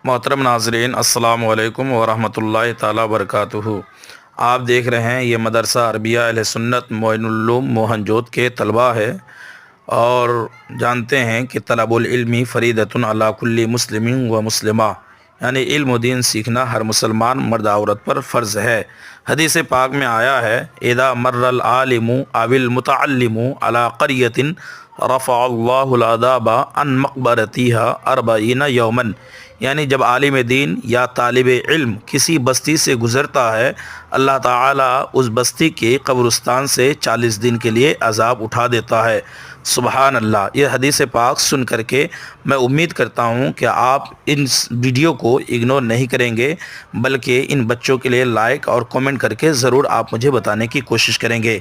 मोहतरम नाज़रीन, अस्सलामु अलैकुम वरहमतुल्लाहि ताला वबरकातुहू। आप देख रहे हैं ये मदरसा अरबिया अहले सुन्नत मोइनुल-उलूम मोहनजोत के तलबा है और जानते हैं कि तलबुल इल्मी फ़रीदतुन अला कुल्ली मुस्लिमिन व मुस्लिमा, यानी इल्म व दीन सीखना हर मुसलमान मर्द औरत पर फ़र्ज़ है। हदीस पाक में आया है, इदा मर्रल आलिमु अविल मुतअल्लिमु अला क़रियतिन रफ़अल्लाहुल अज़ाबा अन मक़बरतिहा अर्बईना यौमन, यानी जब आलिम दीन या तालिब इल्म किसी बस्ती से गुज़रता है, अल्लाह ताला उस बस्ती के कब्रिस्तान से 40 दिन के लिए अज़ाब उठा देता है। सुबहान अल्लाह। यह हदीस पाक सुन करके मैं उम्मीद करता हूँ कि आप इन वीडियो को इग्नोर नहीं करेंगे, बल्कि इन बच्चों के लिए लाइक और कमेंट करके ज़रूर आप मुझे बताने की कोशिश करेंगे।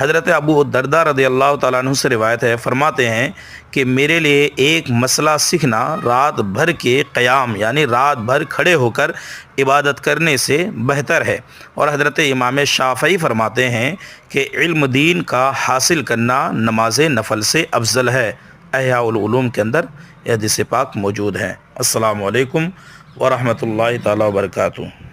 हज़रत अबू दरदा रज़ियल्लाहु ताला अन्हु से रिवायत है, फरमाते हैं कि मेरे लिए एक मसला सीखना रात भर के क़याम यानी रात भर खड़े होकर इबादत करने से बेहतर है। और हज़रत इमाम शाफ़ई फरमाते हैं कि इल्म दीन का हासिल करना नमाज नफल से अफजल है। अहयाउल उलूम के अंदर यह हदीस पाक मौजूद है। अस्सलामु अलैकुम वरहमतुल्लाहि ताला वबरकातुहू।